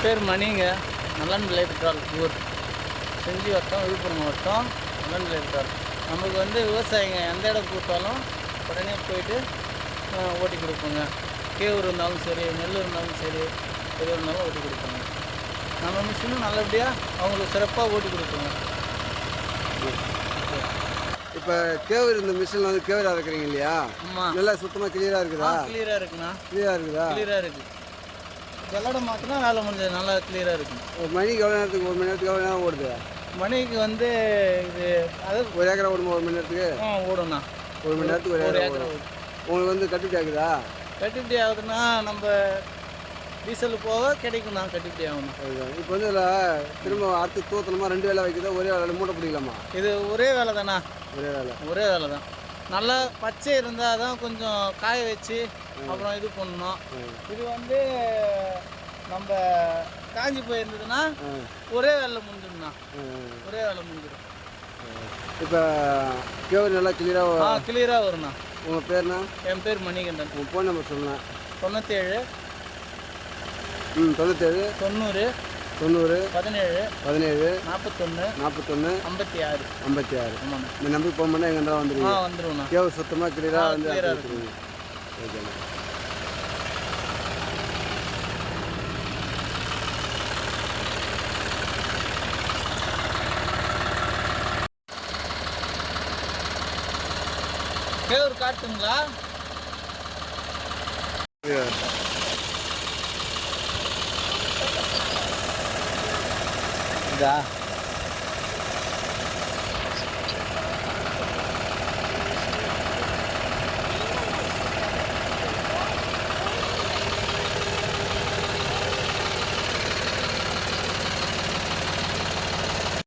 பேர் மணிங்க. நலன் விளைவித்தால் ஊர் செஞ்சி வட்டம், விழுப்புரம் மாவட்டம், நலன் விளைவித்தால். நமக்கு வந்து விவசாயிங்க எந்த இடம் கூப்பிட்டாலும் உடனே போயிட்டு ஓட்டி கொடுப்போங்க. கேவுரு இருந்தாலும் சரி, நெல் இருந்தாலும் சரி, எது இருந்தாலும் ஓட்டி கொடுப்போங்க. நம்ம மிஷினும் நல்லபடியாக அவங்களுக்கு சிறப்பாக ஓட்டி கொடுப்போங்க. இப்போ கேவுரு இந்த மிஷினில் வந்து கேவுரா இருக்கிறீங்க இல்லையா? ஆமாம். நல்லா சுத்தமாக கிளியராக இருக்குதா? கிளியராக இருக்குண்ணா. கிளியராக இருக்குதா? கிளியராக இருக்குது. ஜல்லடை மாற்றினா வேலை முடிஞ்சது, நல்லா கிளியராக இருக்குங்க. ஒரு மணிக்கு எவ்வளோ நேரத்துக்கு, ஒரு மணி நேரத்துக்கு எவ்வளோ நேரம் ஓடுது? மணிக்கு வந்து இது அது ஒரு ஏக்கரை ஓடுமா? ஒரு மணி நேரத்துக்கு ஓடுண்ணா. ஒரு மணி நேரத்துக்கு ஒரு ஏக்கரை ஓடும். உங்களுக்கு வந்து கட்டுப்படி ஆகுதா? கட்டுப்படி ஆகுதுன்னா நம்ம டீசல் போக கிடைக்குண்ணா. கட்டுப்படி ஆகணும். இப்போ வந்து இதில் திரும்ப அடுத்து தூத்தனமா 2 வேலை வைக்கிறதா, ஒரே வேலை மூட்டை பிடிக்கலாமா? இது ஒரே வேலை தானா? ஒரே வேலை தான். நல்லா பச்சை இருந்தால் தான் கொஞ்சம் காய வச்சு அப்புறம் இது பண்ணணும். இது வந்து நம்ம காஞ்சி போயிருந்ததுன்னா ஒரே வேலை முடிஞ்சிடும்ண்ணா. ஒரே வேலை முடிஞ்சிடும். இப்போ கேவுரு நல்லா கிளியராக வரும்ண்ணா. உங்கள் பேர்னா? என் பேர் மணிகண்டன். உங்கள் ஃபோன் நம்பர் சொல்லுங்கள். 97 97 90 90 17 17 41 41 56 56. ஆமாண்ணா. இந்த நம்பருக்கு ஃபோன் பண்ணால் எங்கே இருந்தாலும் வந்துடுங்க. வந்துடுவோண்ணா. கேவுரு சுத்தமாக கிளியராக வந்து இருக்குங்க. ஓகேண்ணா. கேவுரு காட்டுங்களா? இதா